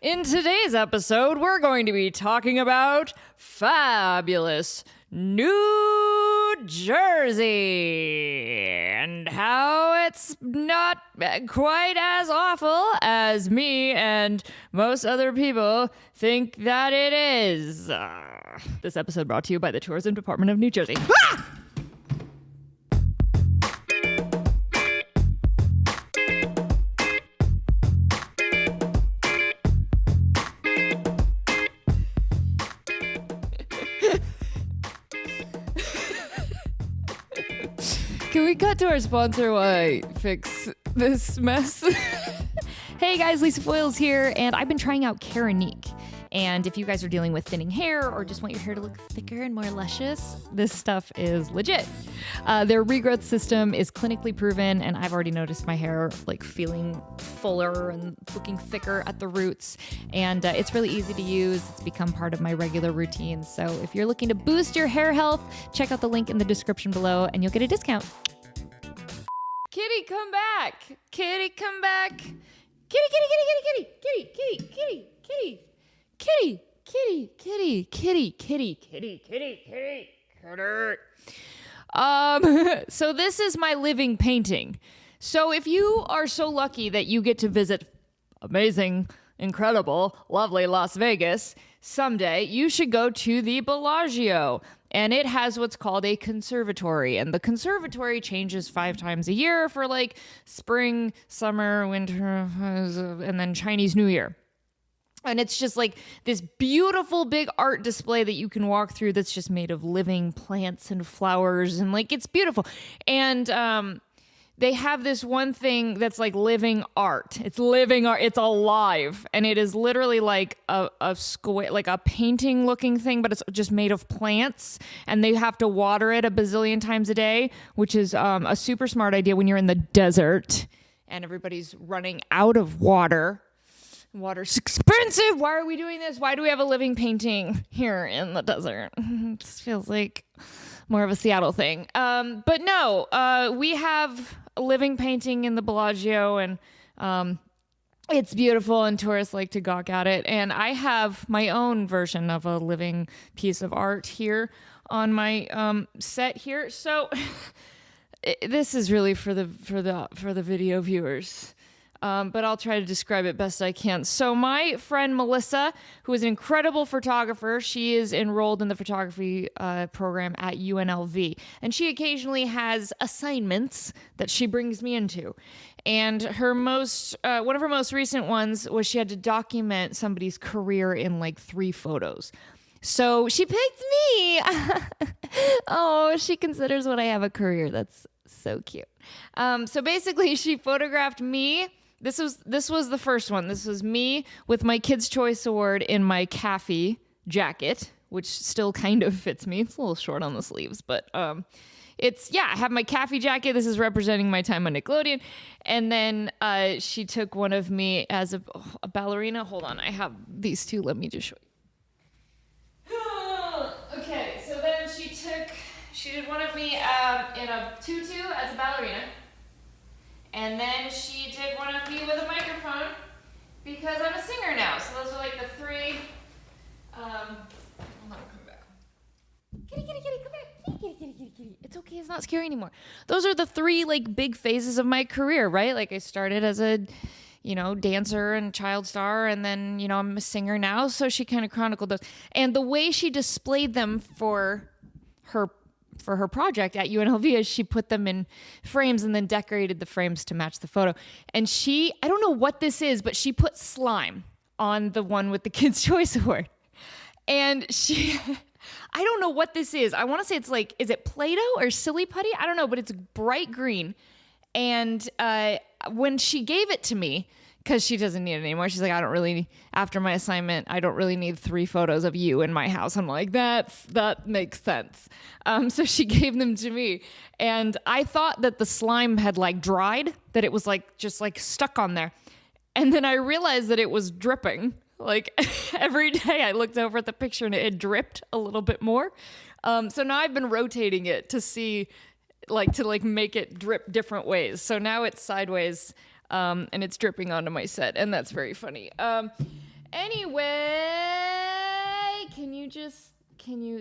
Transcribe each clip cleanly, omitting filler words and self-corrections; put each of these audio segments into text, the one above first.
In today's episode, we're going to be talking about fabulous New Jersey and how it's not quite as awful as me and most other people think that it is. This episode brought to you by the Tourism Department of New Jersey. Ah! Can we cut to our sponsor while I fix this mess? Hey guys, Lisa Foyles here, and I've been trying out Keranique. And if you guys are dealing with thinning hair or just want your hair to look thicker and more luscious, this stuff is legit. Their regrowth system is clinically proven, and I've already noticed my hair like feeling fuller and looking thicker at the roots. And it's really easy to use. It's become part of my regular routine. So if you're looking to boost your hair health, check out the link in the description below and you'll get a discount. Kitty, come back. Kitty, come back. Kitty, kitty, kitty, kitty, kitty, kitty, kitty, kitty. Kitty, kitty, kitty, kitty, kitty, kitty, kitty, kitty, kitty. So this is my living painting. So if you are so lucky that you get to visit amazing, incredible, lovely Las Vegas someday, you should go to the Bellagio. And it has what's called a conservatory. And the conservatory changes 5 times a year for like spring, summer, winter, and then Chinese New Year. And it's just like this beautiful big art display that you can walk through that's just made of living plants and flowers. And like, it's beautiful. And they have this one thing that's like living art. It's living art. It's alive. And it is literally like a square, like a painting looking thing, but it's just made of plants. And they have to water it a bazillion times a day, which is a super smart idea when you're in the desert and everybody's running out of water. Water's expensive. Why are we doing this? Why do we have a living painting here in the desert? It feels like more of a Seattle thing. But no, we have a living painting in the Bellagio, and it's beautiful, and tourists like to gawk at it. And I have my own version of a living piece of art here on my set here. So this is really for the video viewers. But I'll try to describe it best I can. So my friend Melissa, who is an incredible photographer, she is enrolled in the photography program at UNLV. And she occasionally has assignments that she brings me into. And her one of her most recent ones was she had to document somebody's career in like 3 photos. So she picked me. Oh, she considers when I have a career. That's so cute. So basically she photographed me. This was the first one. This was me with my Kids' Choice Award in my khaki jacket, which still kind of fits me. It's a little short on the sleeves, but I have my khaki jacket. This is representing my time on Nickelodeon. And then she took one of me as a ballerina. Hold on, I have these two. Let me just show you. Okay, so then she did one of me in a tutu as a ballerina. And then she did one of me with a microphone because I'm a singer now. So those are like the 3. Hold on, come back. Kitty, kitty, kitty, come back. Kitty, kitty, kitty, kitty, kitty. It's okay. It's not scary anymore. Those are the 3 like big phases of my career, right? Like I started as a, dancer and child star, and then, I'm a singer now. So she kind of chronicled those. And the way she displayed them for her project at UNLV is she put them in frames and then decorated the frames to match the photo. And I don't know what this is, but she put slime on the one with the Kids' Choice Award. And I don't know what this is. I want to say it's like, is it Play-Doh or Silly Putty? I don't know, but it's bright green. And when she gave it to me, because she doesn't need it anymore. She's like, after my assignment, I don't really need 3 photos of you in my house. I'm like, that makes sense. So she gave them to me. And I thought that the slime had like dried, that it was like just like stuck on there. And then I realized that it was dripping. Like every day I looked over at the picture and it had dripped a little bit more. So now I've been rotating it to see, to make it drip different ways. So now it's sideways. And it's dripping onto my set, and that's very funny. Anyway,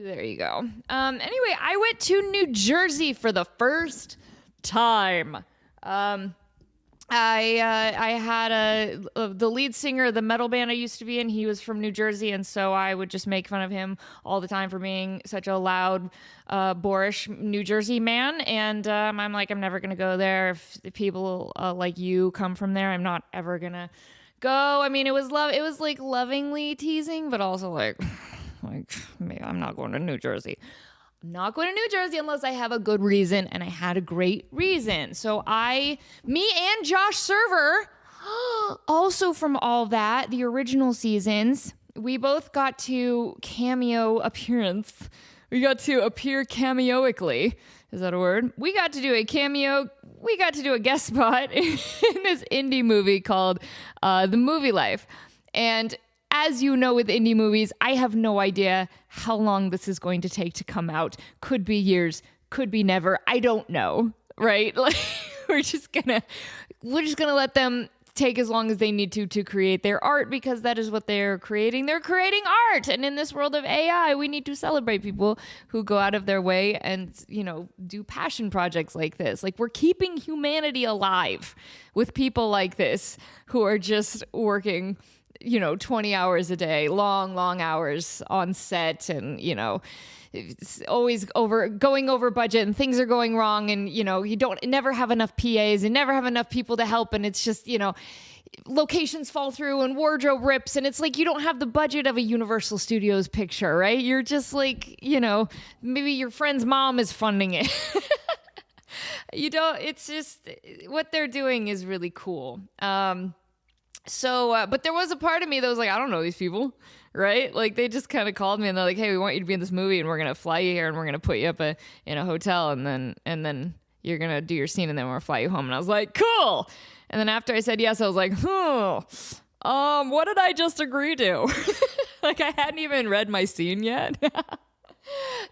there you go. Anyway, I went to New Jersey for the first time. I had the lead singer of the metal band I used to be in. He was from New Jersey, and so I would just make fun of him all the time for being such a loud, boorish New Jersey man. And I'm like, I'm never gonna go there. If people like you come from there, I'm not ever gonna go. I mean, it was like lovingly teasing, but also like me, I'm not going to New Jersey. Not going to New Jersey unless I have a good reason, and I had a great reason. So me and Josh Server, also from all that, the original seasons, we both got to cameo appearance. We got to appear cameoically. Is that a word? We got to do a cameo. We got to do a guest spot in this indie movie called The Movie Life. And as you know, with indie movies, I have no idea how long this is going to take to come out. Could be years, could be never. I don't know, right? Like we're just gonna let them take as long as they need to create their art, because that is what they're creating. They're creating art, and in this world of AI, we need to celebrate people who go out of their way and do passion projects like this. Like we're keeping humanity alive with people like this who are just working 20 hours a day, long hours on set, and, it's always going over budget, and things are going wrong, and, you never have enough PAs and never have enough people to help. And it's just, locations fall through and wardrobe rips, and it's like you don't have the budget of a Universal Studios picture, right? You're just like, maybe your friend's mom is funding it. It's just what they're doing is really cool. But there was a part of me that was like, I don't know these people, right? Like they just kind of called me and they're like, hey, we want you to be in this movie, and we're going to fly you here, and we're going to put you up in a hotel, and then you're going to do your scene, and then we're going to fly you home. And I was like, cool. And then after I said yes, I was like, what did I just agree to? Like I hadn't even read my scene yet.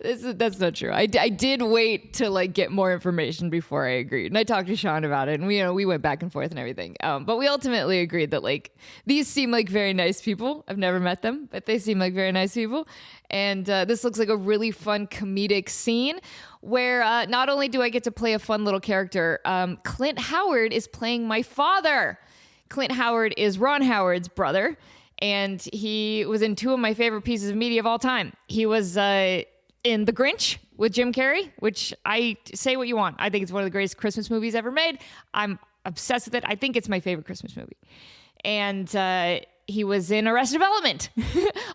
That's not true. I did wait to like get more information before I agreed, and I talked to Sean about it, and we went back and forth and everything. But we ultimately agreed that like these seem like very nice people. I've never met them, but they seem like very nice people, and this looks like a really fun comedic scene where not only do I get to play a fun little character, Clint Howard is playing my father. Clint Howard is Ron Howard's brother. And he was in two of my favorite pieces of media of all time. He was in The Grinch with Jim Carrey, which I say what you want. I think it's one of the greatest Christmas movies ever made. I'm obsessed with it. I think it's my favorite Christmas movie. And he was in Arrested Development,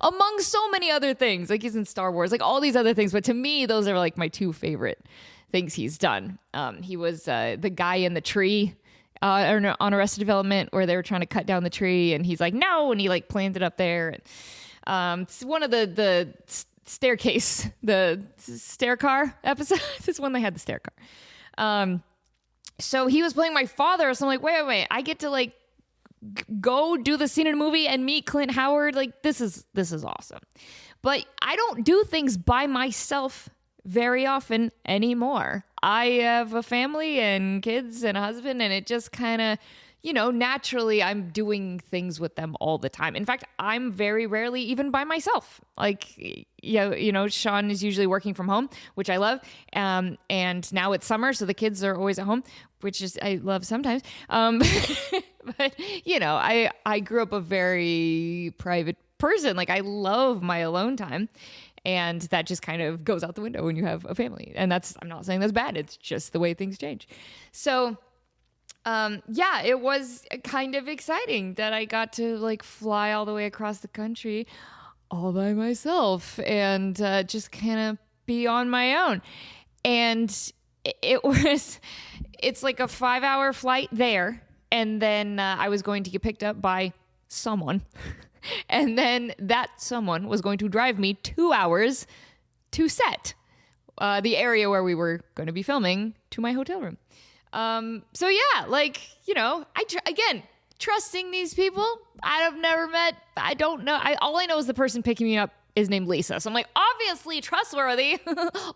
among so many other things. Like he's in Star Wars, like all these other things. But to me, those are like my two favorite things he's done. He was the guy in the tree. On Arrested Development, where they were trying to cut down the tree, and he's like, no, and he like planted up there. It's one of the staircase, the stair car episodes. It's when they had the stair car. So he was playing my father. So I'm like, wait, I get to like go do the scene in a movie and meet Clint Howard. Like this is awesome. But I don't do things by myself very often anymore. I have a family and kids and a husband, and it just kind of, naturally I'm doing things with them all the time. In fact, I'm very rarely even by myself. Like, Sean is usually working from home, which I love. And now it's summer, so the kids are always at home, which is, I love sometimes. But, I grew up a very private person. Like I love my alone time. And that just kind of goes out the window when you have a family. And I'm not saying that's bad. It's just the way things change. So, it was kind of exciting that I got to like fly all the way across the country all by myself and just kind of be on my own. And it's like a 5-hour flight there. And then I was going to get picked up by someone. And then that someone was going to drive me 2 hours to set, the area where we were going to be filming, to my hotel room. Again, trusting these people I've never met. I don't know. All I know is the person picking me up is named Lisa. So I'm like, obviously trustworthy.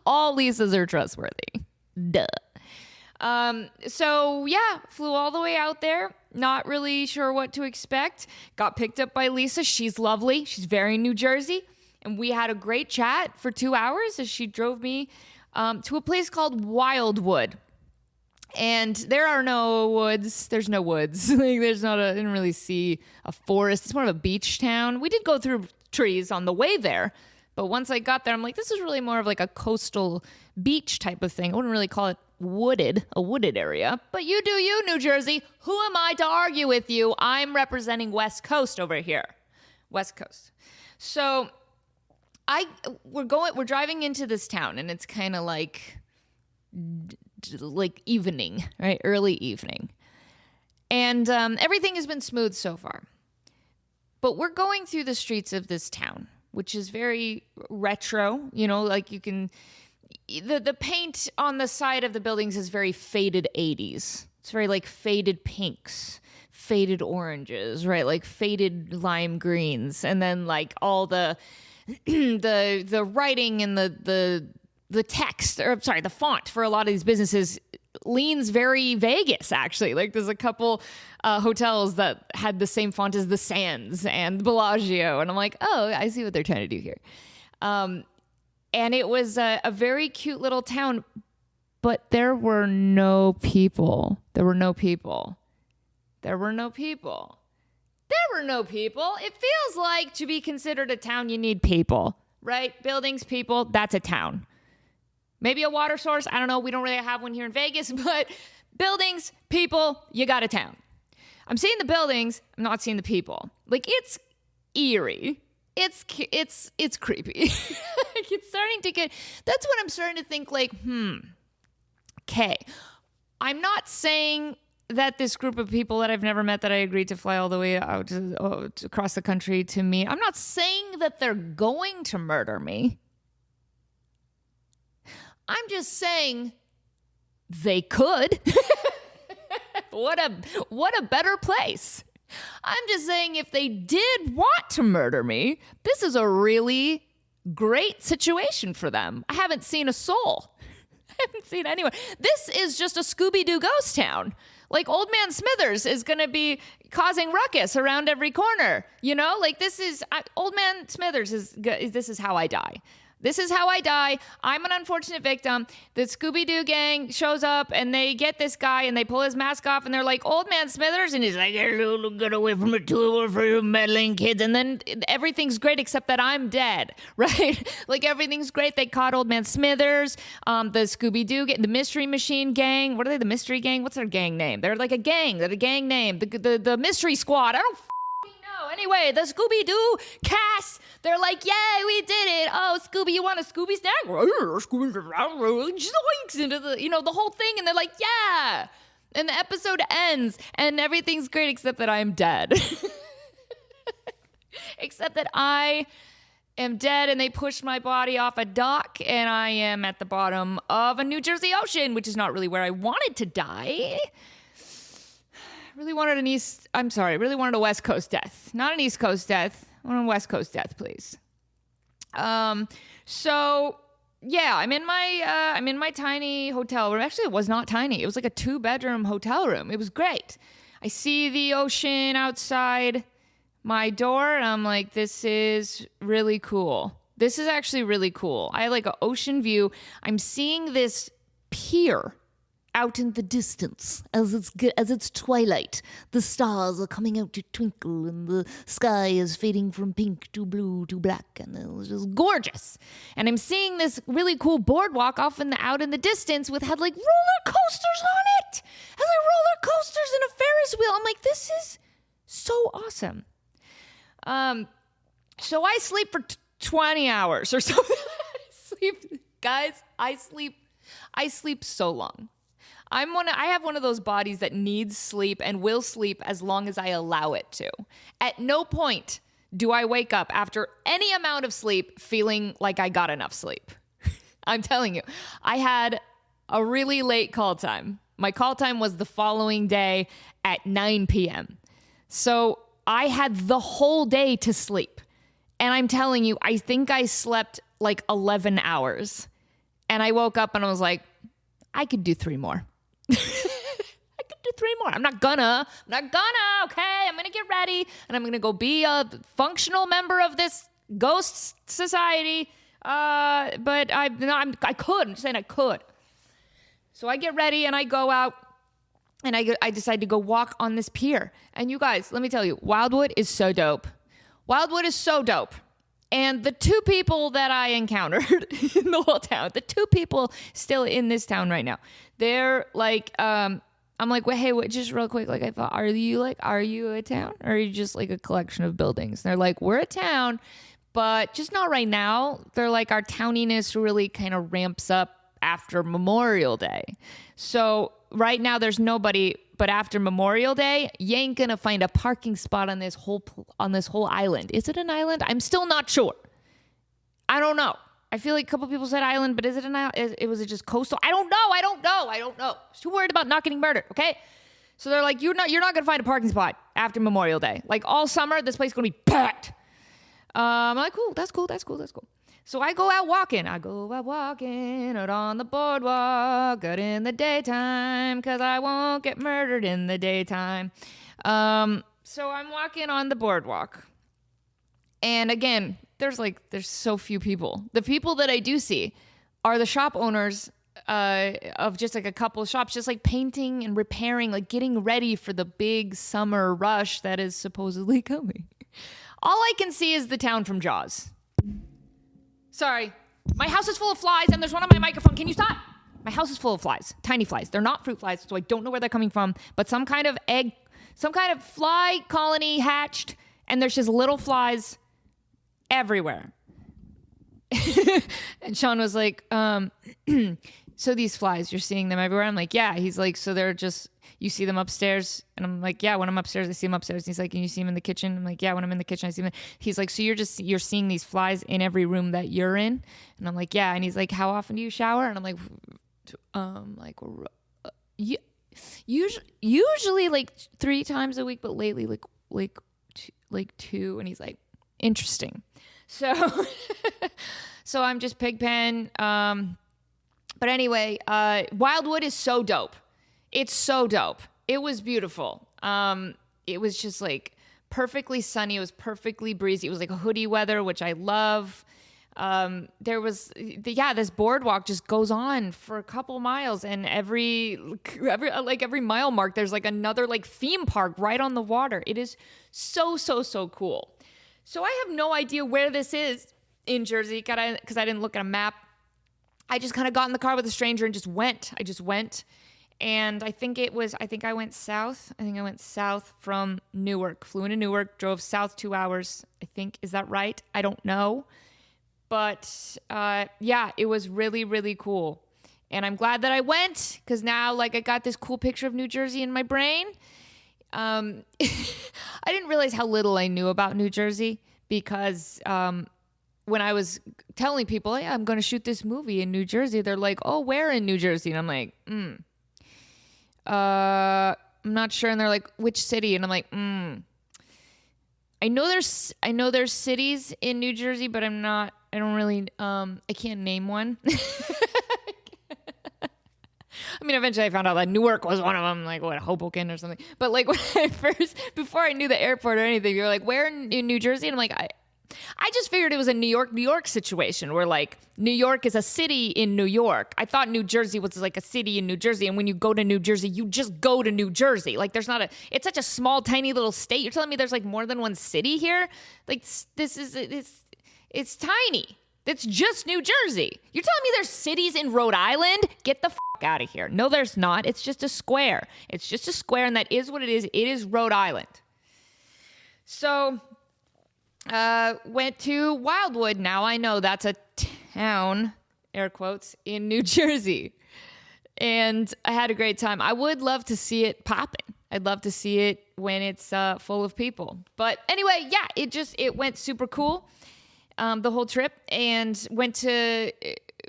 All Lisas are trustworthy. Duh. Flew all the way out there. Not really sure what to expect. Got picked up by Lisa. She's lovely. She's very New Jersey. And we had a great chat for 2 hours as she drove me to a place called Wildwood. And there are no woods. There's no woods. Like, I didn't really see a forest. It's more of a beach town. We did go through trees on the way there. But once I got there, I'm like, this is really more of like a coastal beach type of thing. I wouldn't really call it a wooded area. But you do you, New Jersey. Who am I to argue with you? I'm representing West Coast over here. West Coast. So we're driving into this town, and it's kind of like evening, right? Early evening. And everything has been smooth so far. But we're going through the streets of this town, which is very retro, like you can, the paint on the side of the buildings is very faded 80s. It's very like faded pinks, faded oranges, right? Like faded lime greens. And then like all the writing and the text, or sorry, the font for a lot of these businesses leans very Vegas, actually. Like there's a couple hotels that had the same font as the Sands and Bellagio. And I'm like, oh, I see what they're trying to do here. And it was a very cute little town, but there were no people. There were no people. There were no people. There were no people. It feels like to be considered a town, you need people, right? Buildings, people, that's a town. Maybe a water source. I don't know. We don't really have one here in Vegas, but buildings, people, you got a town. I'm seeing the buildings. I'm not seeing the people. Like, it's eerie. It's creepy. It's starting to get, that's what I'm starting to think like, okay. I'm not saying that this group of people that I've never met that I agreed to fly all the way out to across the country to meet, I'm not saying that they're going to murder me. I'm just saying they could. What a better place. I'm just saying if they did want to murder me, this is a really great situation for them. I haven't seen a soul. I haven't seen anyone. This is just a Scooby-Doo ghost town. Like Old Man Smithers is going to be causing ruckus around every corner. Like this is Old Man Smithers this is how I die. This is how I die. I'm an unfortunate victim. The Scooby-Doo gang shows up and they get this guy and they pull his mask off and they're like, Old Man Smithers. And he's like, get away from the tool for you meddling kids. And then everything's great except that I'm dead, right? Like everything's great. They caught Old Man Smithers, the Scooby-Doo, the Mystery Machine gang. What are they? The Mystery Gang? What's their gang name? They're like a gang. They're a gang name. The Mystery Squad. I don't know. Anyway, the Scooby-Doo cast. They're like, yay, we did it. Oh, Scooby, you want a Scooby snack? Scooby, zoinks into the whole thing. And they're like, yeah. And the episode ends and everything's great except that I'm dead. Except that I am dead and they pushed my body off a dock and I am at the bottom of a New Jersey ocean, which is not really where I wanted to die. Really wanted a West Coast death. Not an East Coast death. I want a West Coast death, please. So yeah, I'm in my tiny hotel room. Actually, it was not tiny. It was like a 2-bedroom hotel room. It was great. I see the ocean outside my door, and I'm like, this is really cool. This is actually really cool. I have like an ocean view. I'm seeing this pier out in the distance as it's twilight. The stars are coming out to twinkle and the sky is fading from pink to blue to black, and it was just gorgeous. And I'm seeing this really cool boardwalk out in the distance had like roller coasters on it. Has like roller coasters and a Ferris wheel. I'm like, this is so awesome. So I sleep for 20 hours or something. I sleep so long. I have one of those bodies that needs sleep and will sleep as long as I allow it to. At no point do I wake up after any amount of sleep feeling like I got enough sleep. I'm telling you, I had a really late call time. My call time was the following day at 9 p.m. So I had the whole day to sleep. And I'm telling you, I think I slept like 11 hours. And I woke up and I was like, I could do 3 more. I could do 3 more. I'm not gonna, okay? I'm gonna get ready and I'm gonna go be a functional member of this ghost society. But I could. I'm just saying I could. So I get ready and I go out and I decide to go walk on this pier. And you guys, let me tell you, Wildwood is so dope. Wildwood is so dope. And the 2 people that I encountered in the whole town, the 2 people still in this town right now, they're like, I'm like, well, hey, just real quick. Like, I thought, are you a town? Or are you just like a collection of buildings? And they're like, we're a town, but just not right now. They're like, our towniness really kind of ramps up after Memorial Day. So right now there's nobody, but after Memorial Day, you ain't gonna find a parking spot on this whole island. Is it an island? I'm still not sure. I don't know. I feel like a couple people said island, but is it an island? Was it just coastal? I don't know. I was too worried about not getting murdered. Okay. So they're like, you're not gonna find a parking spot after Memorial Day. Like all summer, this place is gonna be packed. I'm like, cool. That's cool. So I go out walking. out on the boardwalk, out in the daytime, because I won't get murdered in the daytime. So I'm walking on the boardwalk. And again, there's so few people. The people that I do see are the shop owners of just like a couple of shops, just like painting and repairing, like getting ready for the big summer rush that is supposedly coming. All I can see is the town from Jaws. Sorry. My house is full of flies and there's one on my microphone. Can you stop? My house is full of flies. Tiny flies. They're not fruit flies, so I don't know where they're coming from. But some kind of fly colony hatched, and there's just little flies everywhere. And Sean was like, so these flies, you're seeing them everywhere? I'm like, yeah. He's like, so they're just, you see them upstairs? And I'm like, yeah, when I'm upstairs, I see them upstairs. And he's like, can you see them in the kitchen? I'm like, yeah, when I'm in the kitchen, I see them. He's like, so you're seeing these flies in every room that you're in? And I'm like, yeah. And he's like, how often do you shower? And I'm like, usually like 3 times a week, but lately like 2. And he's like, interesting. So, so I'm just Pigpen. But anyway, Wildwood is so dope. It's so dope. It was beautiful. It was just like perfectly sunny. It was perfectly breezy. It was like hoodie weather, which I love. This boardwalk just goes on for a couple miles, and every mile mark, there's like another like theme park right on the water. It is so cool. So I have no idea where this is in Jersey because I didn't look at a map. I just kind of got in the car with a stranger and just went. I just went. And I think I went south. I think I went south from Newark. Flew into Newark, drove south 2 hours. I think, is that right? I don't know. But yeah, it was really, really cool. And I'm glad that I went because now like I got this cool picture of New Jersey in my brain. I didn't realize how little I knew about New Jersey because when I was telling people, hey, I'm going to shoot this movie in New Jersey, they're like, oh, where in New Jersey? And I'm like, I'm not sure. And they're like, which city? And I'm like, I know there's cities in New Jersey, but I can't name one. I mean, eventually I found out that Newark was one of them, like what, Hoboken or something. But like before I knew the airport or anything, you were like, where in New Jersey? And I'm like, I just figured it was a New York situation where like New York is a city in New York. I thought New Jersey was like a city in New Jersey. And when you go to New Jersey, you just go to New Jersey. Like it's such a small, tiny little state. You're telling me there's like more than one city here? Like it's tiny. It's just New Jersey. You're telling me there's cities in Rhode Island? Get the fuck out of here. No, there's not. It's just a square. It's just a square, and that is what it is. It is Rhode Island. So, went to Wildwood. Now I know that's a town, air quotes, in New Jersey. And I had a great time. I would love to see it popping. I'd love to see it when it's full of people. But anyway, yeah, it went super cool. The whole trip, and went to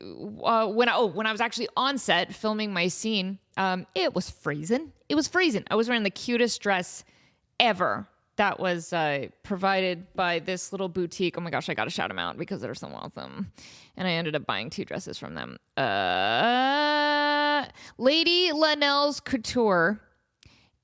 when I was actually on set filming my scene, it was freezing. It was freezing. I was wearing the cutest dress ever that was provided by this little boutique. Oh my gosh, I gotta shout them out because they're so awesome. And I ended up buying 2 dresses from them. Lady Lanelle's Couture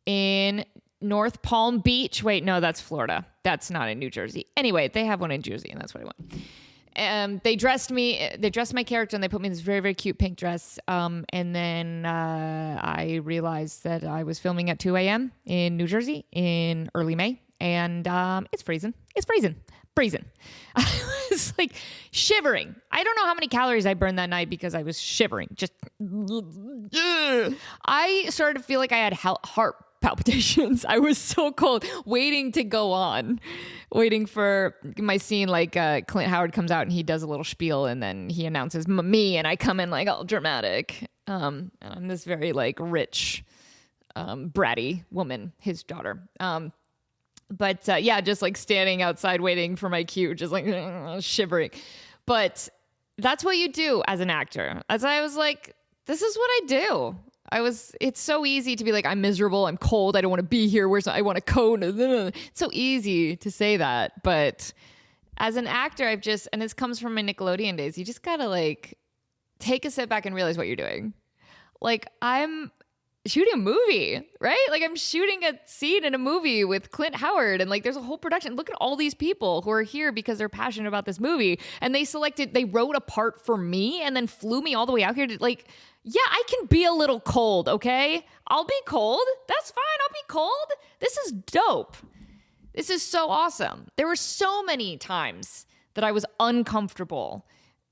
in North Palm Beach. Wait, no, that's Florida. That's not in New Jersey. Anyway, they have one in Jersey, and that's what I went. They dressed my character, and they put me in this very, very cute pink dress. And then I realized that I was filming at 2 a.m. in New Jersey in early May, and it's freezing. I was like shivering. I don't know how many calories I burned that night because I was shivering. Just, I started to feel like I had heart palpitations. I was so cold, waiting to go on, waiting for my scene. Like Clint Howard comes out and he does a little spiel, and then he announces me, and I come in like all dramatic. And I'm this very like rich, bratty woman, his daughter. But yeah, just like standing outside waiting for my cue, just like shivering. But that's what you do as an actor. As I was like, this is what I do. It's so easy to be like, I'm miserable, I'm cold, I don't want to be here, I want a coat. It's so easy to say that. But as an actor, and this comes from my Nickelodeon days, you just gotta like take a step back and realize what you're doing. Like, I'm shooting a movie, right? Like, I'm shooting a scene in a movie with Clint Howard, and like there's a whole production. Look at all these people who are here because they're passionate about this movie, and they wrote a part for me and then flew me all the way out here to like, yeah, I can be a little cold, okay? I'll be cold. That's fine. I'll be cold. This is dope. This is so awesome. There were so many times that I was uncomfortable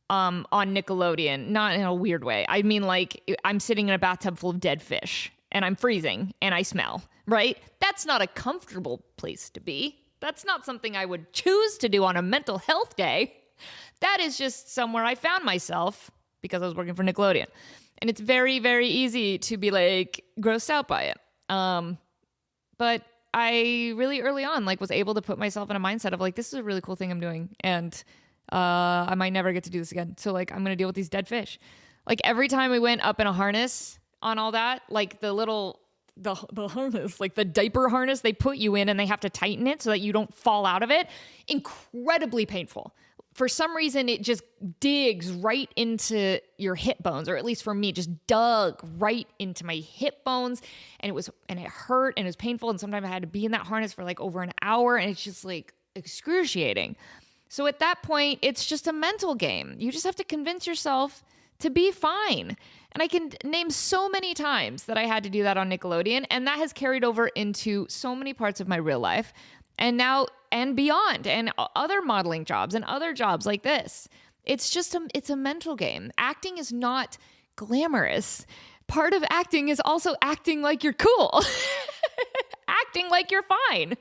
on Nickelodeon, not in a weird way. I mean, like, I'm sitting in a bathtub full of dead fish and I'm freezing and I smell, right? That's not a comfortable place to be. That's not something I would choose to do on a mental health day. That is just somewhere I found myself because I was working for Nickelodeon. And it's very, very easy to be like grossed out by it. But I really early on like was able to put myself in a mindset of like, this is a really cool thing I'm doing. And I might never get to do this again. So like, I'm going to deal with these dead fish. Like every time we went up in a harness on all that, like the harness, like the diaper harness they put you in and they have to tighten it so that you don't fall out of it. Incredibly painful. For some reason, it just digs right into your hip bones, or at least for me, just dug right into my hip bones. And it hurt and it was painful. And sometimes I had to be in that harness for like over an hour, and it's just like excruciating. So at that point, it's just a mental game. You just have to convince yourself to be fine. And I can name so many times that I had to do that on Nickelodeon, and that has carried over into so many parts of my real life. And now and beyond, and other modeling jobs and other jobs like this. It's just it's a mental game. Acting is not glamorous. Part of acting is also acting like you're cool. Acting like you're fine.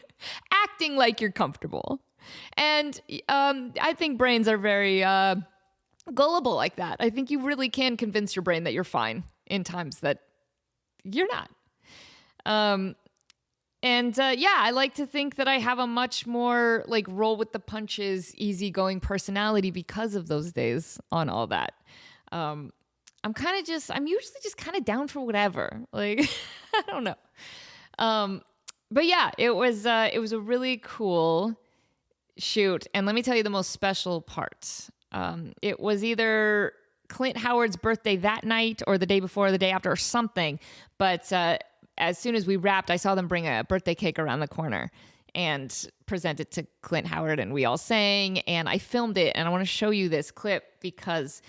Acting like you're comfortable. And I think brains are very gullible like that. I think you really can convince your brain that you're fine in times that you're not. Yeah, I like to think that I have a much more like roll with the punches, easygoing personality because of those days on all that. I'm usually just kind of down for whatever. Like, I don't know. But yeah, it was a really cool shoot. And let me tell you the most special part. It was either Clint Howard's birthday that night or the day before or the day after or something. But as soon as we wrapped, I saw them bring a birthday cake around the corner and present it to Clint Howard, and we all sang, and I filmed it. And I want to show you this clip because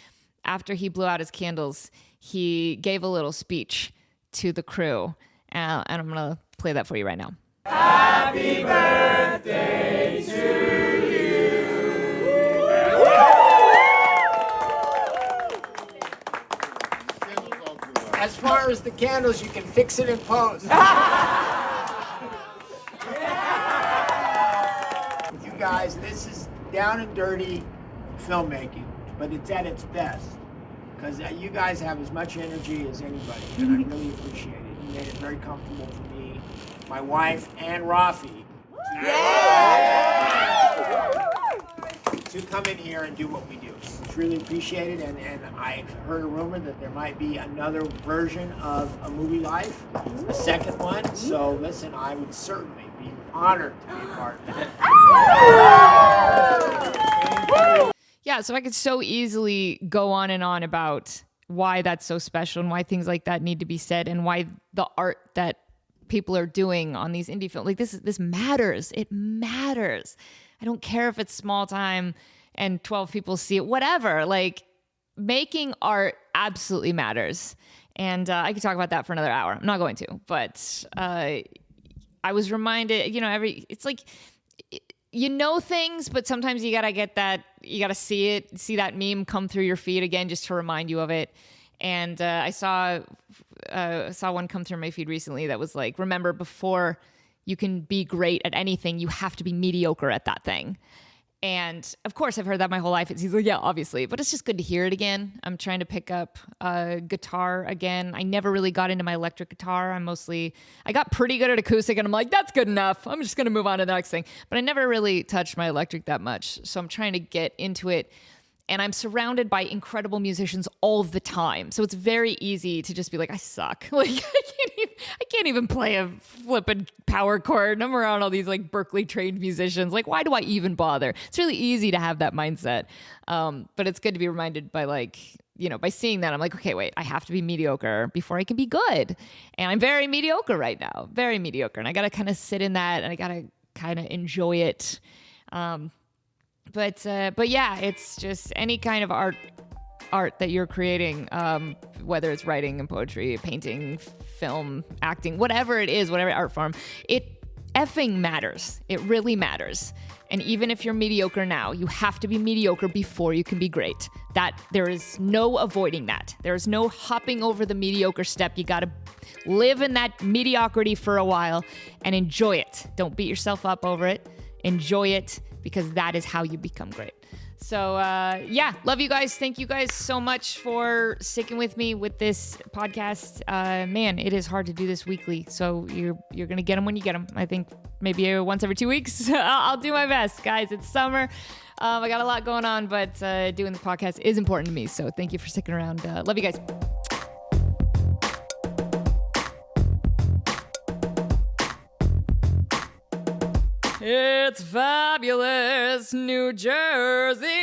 after he blew out his candles, he gave a little speech to the crew. And I'm going to play that for you right now. Happy birthday to you. As far as the candles, you can fix it in post. You guys, this is down and dirty filmmaking, but it's at its best. Because you guys have as much energy as anybody, and I really appreciate it. You made it very comfortable for me, my wife, and Rafi. To come in here and do what we do. It's really appreciated, and I've heard a rumor that there might be another version of A Movie Life, a second one. So listen, I would certainly be honored to be a part of that. Yeah, so I could so easily go on and on about why that's so special and why things like that need to be said and why the art that people are doing on these indie films. Like this matters. It matters. I don't care if it's small time and 12 people see it, whatever. Like making art absolutely matters. And I could talk about that for another hour. I'm not going to, but I was reminded, it's like, things, but sometimes you gotta get that, you gotta see that meme come through your feed again, just to remind you of it. And I saw one come through my feed recently that was like, remember, before you can be great at anything, you have to be mediocre at that thing. And of course, I've heard that my whole life. It's like, yeah, obviously, but it's just good to hear it again. I'm trying to pick up guitar again. I never really got into my electric guitar. I got pretty good at acoustic, and I'm like, that's good enough. I'm just going to move on to the next thing. But I never really touched my electric that much. So I'm trying to get into it. And I'm surrounded by incredible musicians all the time. So it's very easy to just be like, I suck. Like, I can't even play a flippin' power chord. And I'm around all these like Berkeley trained musicians. Like, why do I even bother? It's really easy to have that mindset. But it's good to be reminded by by seeing that. I'm like, okay, wait, I have to be mediocre before I can be good. And I'm very mediocre right now, very mediocre. And I got to kind of sit in that, and I got to kind of enjoy it. But yeah, it's just any kind of art that you're creating, whether it's writing and poetry, painting, film, acting, whatever it is, whatever art form, it effing matters. It really matters. And even if you're mediocre now, you have to be mediocre before you can be great. That there is no avoiding that. There's no hopping over the mediocre step. You got to live in that mediocrity for a while and enjoy it. Don't beat yourself up over it. Enjoy it, because that is how you become great. So yeah, love you guys. Thank you guys so much for sticking with me with this podcast. Man, it is hard to do this weekly. So you're gonna get them when you get them. I think maybe once every 2 weeks. I'll do my best, guys. It's summer. I got a lot going on, but doing the podcast is important to me. So thank you for sticking around. Love you guys. It's fabulous New Jersey.